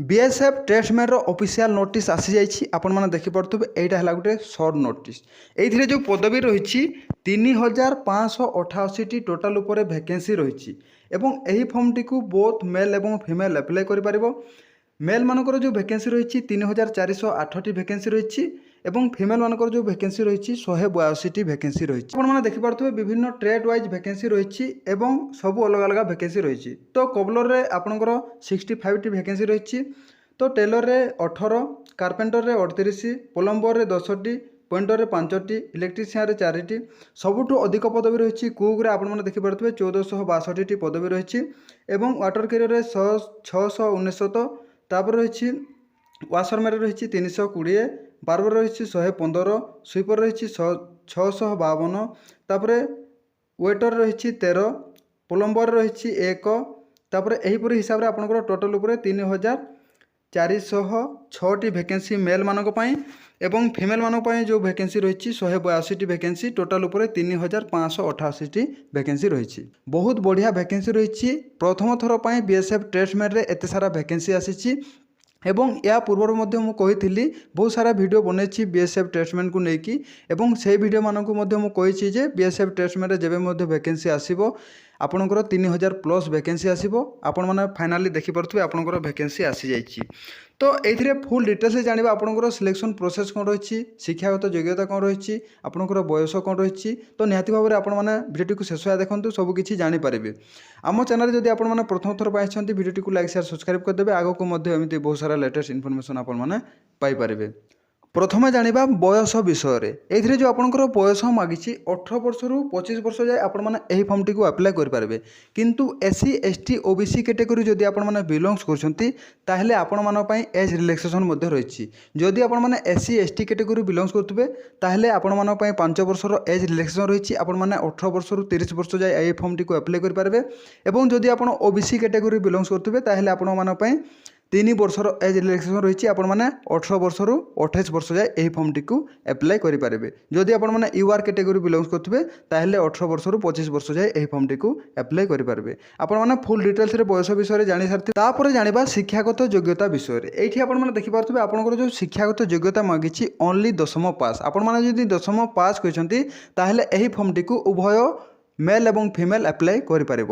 BSF टेस्टमैन official notice आसी जाइए आपण मैंने देखिपे यहाँ है गोटे सर्ट नोटिस ये जो पदवी रही 3588 टोटाल उपर वैकेंसी रही यही फॉर्म टी बोथ मेल और फीमेल अप्लाई कर मेल मानकर जो वैकेंसी रही 3408 वैकेंसी रही एवं फीमेल मानकर जो वैकेंसी रही 182 वैकेंसी रही आपने देखिपे विभिन्न ट्रेड वाइज वैकेंसी रही सब अलग अलग वैकेंसी रही तो कबलर में आपंकर 65 वैकेंसी रही तो टेलर रे 18 कारपेंटर रे 38 प्लम्बर रे 10टी पेंटर रे 5टी इलेक्ट्रीशियन रे 4टी सबुठु अधिक पदवी रही कुक रे आपने देखिपे 1462 पदवी रही एवं वाटर कैरियर रे 619 तापर रही वाशरमैन रही 320 बार्बर रही 115 स्वीपर रही 652 तापर वेटर रही 13 प्लम्बर रही 1 तापर एहीपरि हिसाब से आपंकर टोटाल उपर 3406 वैकेंसी मेल मानक पई एवं फीमेल मानक पई जो वैकेंसी रही 182 वैकेंसी टोटाल उपर 3588 वैकेंसी रही बहुत बढ़िया वैकेंसी रही प्रथम थर पर बीएसएफ टेस्टमैन रे एते सारा वैकेंसी आसी एवं या पूर्व कही बहुत सारा वीडियो बनई बीएसएफ टेस्टमैन को लेकिन से वीडियो मानक मुझे बीएसएफ टेस्टमैन जब वैकेंसी आसो आपणकर 3000 प्लस वैकेंसी आसो आपण मैंने फाइनाली देखिपे आपंकर वैकेंसी आसी जाइए तो ये फुल डिटेल्स जाना आपंकर सिलेक्शन प्रोसेस कौन रही शिक्षागत योग्यता कौन रही आपंकर बयस कौन रही तो निहाती भाव में आपने वीडियो को शेष देखते सबकि जानीपारे आम चैनल जब आपने प्रथम थर पाई वीडियो को लाइक शेयर सब्सक्राइब करदे आगे को एमती बहुत सारा लेटेस्ट इनफॉरमेशन आपने पाइपर प्रथमे जानिबा बयस विषय ये जो आपंकर बयस मागिची 18 वर्ष रु 25 वर्ष जाए आपण मैंने यही फॉर्म टी अप्लाई करेंगे किंतु एससी एसटी ओबीसी कैटेगरी जदि आपण मैंने बिलोंग्स करते आपण मानी एज रिलैक्सेशन रही जदि आपण मैंने एससी एसटी कैटेगरी बिलोंग्स करुवे ताहले आपण मानी 5 वर्षर एज रिलैक्सेशन रही आपण मैंने 18 वर्ष रु 30 वर्ष जाए यही फॉर्म टी अप्लाई करेंगे और जदि आप ओबीसी कैटेगरी बिलोंग्स करुवे ताहले आपण मानी 3 वर्षर एज रिलैक्सेशन रही आपण मैंने 18 वर्ष रु 28 वर्ष जाए यही फॉर्म टी अप्लाई करेंगे जदि आपण मैंने यूआर कैटेगरी बिलोंग्स करुवे ताहले 18 वर्ष रु 25 वर्ष जाए यही फॉर्म टी अप्लाई करेंगे आपण मैंने फुल डिटेल्स रे बयस विषय जानी सारी तापर जानिबा शिक्षागत योग्यता विषय ये आपण मैंने देखिपे आपंकर जो शिक्षागत योग्यता मागिची ओनली 10th पास आपण मैंने जदि 10th पास कहते ताहले यही फॉर्म टी उभय मेल एवं फीमेल अप्लाई करें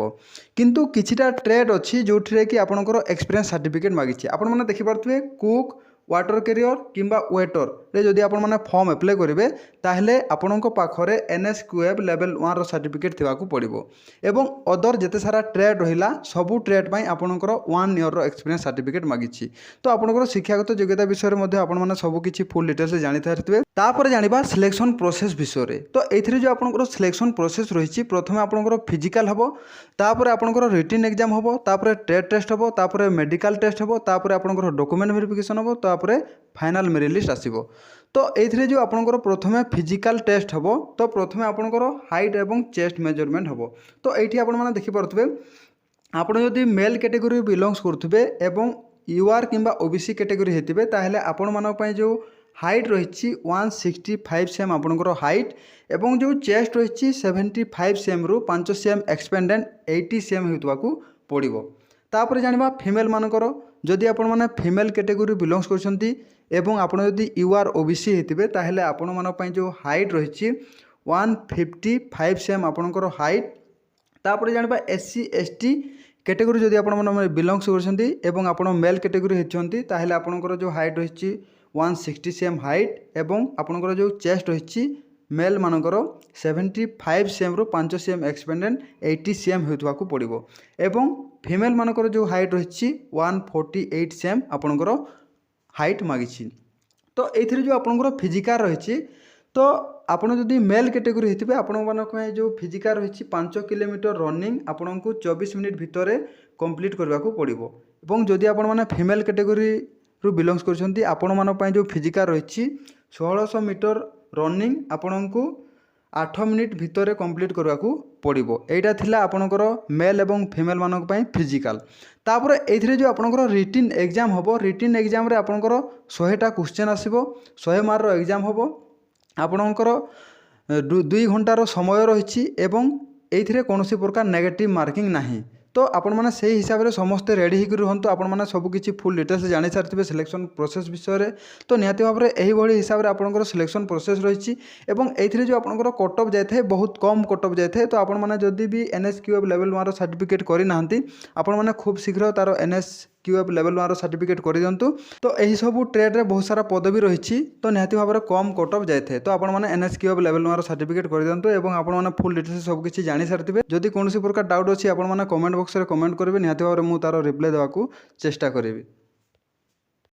किंतु किछिटा ट्रेड अच्छी जो कि आपंकर एक्सपीरियंस सर्टिफिकेट मागिची आपण मैंने देखिपे कुक वाटर कैरियर किंबा वेटर रे जदि आपण मैंने फॉर्म अप्लाई करेंगे ताहले आपणक पाखरे एनएसक्यूएफ लेवल 1 रो सर्टिफिकेट थिबाकू पड़िबो एवं अदर जेते सारा ट्रेड रहिला सबू ट्रेड पई आपणकर 1 ईयर रो एक्सपीरियंस सर्टिफिकेट मागिची तो आपणकर शिक्षागत योग्यता विषय रे मध्ये आपण माने सब किछि फुल डिटेल्स जानि थारथिबे तापर जानिबा सिलेक्शन प्रोसेस विषय रे तो एथिरे जो आपणकर सिलेक्शन प्रोसेस रहिछि प्रथमे आपणकर फिजिकल हबो तापर आपणकर रिटन एग्जाम हबो तापर ट्रेड टेस्ट हबो तापर मेडिकल टेस्ट हबो तापर आपणकर डॉक्यूमेंट वेरिफिकेशन हबो तापर फाइनल मेरिट लिस्ट आसीबो तो ये जो आपंकर प्रथमे फिजिकल टेस्ट हम तो प्रथमे आपंकर हाइट एवं चेस्ट मेजरमेंट हम तो ये आपने देखिपे आप जदि मेल कैटेगरी बिलोंग्स करुवे एवं यूआर किंबा ओबीसी कैटेगरी होते ताहले आपण मानक जो हाइट रही 165 cm आपंकर हाइट एवं जो चेस्ट रही 75 cm रु 5 cm एक्सपेंडेंट 80 cm होता पड़ो तापर जानिबा फीमेल मानकर जदि आपण माने फीमेल कैटेगरी बिलोंग्स करछंती एवं आपण जदि यूआर ओबीसी हेतिबे ताहले आपण मानक पई जो हाइट रही 155 cm आपणकर हाइट तापर जानिबा एससी एसटी कैटेगरी जदि आपण माने बिलोंग्स करछंती एवं आपण मेल कैटेगरी हेछंती ताहले आपणकर जो हाइट रही 160 cm हाइट एवं आपणकर जो चेस्ट रही मेल मानकर 75 cm रु 5 cm एक्सपेंडेंट 80 cm होता पड़ो एवं फीमेल मानकर जो हाइट रही 148 cm आपणकर हाइट मागिछि तो ये जो आपंकर फिजिकल रही तो आपड़ जदि मेल कैटेगरी होते आपण जो फिजिकल रही 5 किलोमीटर रनिंग आपन को 24 मिनिट भितर कंप्लीट करने को पड़ो और जदि आपण मैंने फीमेल कैटेगरी रु बिलोंग्स करछंती आपण मानक जो फिजिकल रही 1600 मीटर रनिंग आपण को 8 मिनिट भितर कंप्लीट करने को पड़ो यहाँ थिला आपणकर मेल एवं फीमेल मानक पई फिजिकल तापर ये जो आपणकर रिटन एग्जाम हम रिटन एग्जाम रे आपणकर 100टा क्वेश्चन आसीबो 100 मार्क रो एग्जाम हम आपणकर 2 घंटार समय रही एवं ये कौन प्रकार नेगेटिव मार्किंग नहीं तो आपण मैंने से हिसाब से समस्ते रेडी होकर रुहतु। आपण मैंने सबकि फुल डिटेल्स जानी सारी सिलेक्शन प्रोसेस विषय। तो निहाती भाव में यही हिसाब से आपंकर सिलेक्शन प्रोसेस रही है। जो आपंकर कट ऑफ जाए बहुत कम कट ऑफ जाए। तो आपण मैंने जदि भी NSQF लेवल 1 सर्टिफिकेट करना आपण मैंने खूब शीघ्र तार NSQF लेवल 1 सर्टिफिकेट कर दिंतु। तो यही सब ट्रेड रे बहुत सारा पदवी रही। तो निहाती भाव में कम कट ऑफ जाए तो आपण मैंने NSQF लेवल 1 सर्टिफिकेट कर दिंतु और आपण मैंने फुल डिटेल्स सबकि जानी सारी। जदि कौन प्रकार डाउट अच्छी आपण मैंने कमेंट बॉक्स में कमेंट करेंगे, निहाती भाव में मुझे तार रिप्लाई देवाक चेष्टा करी।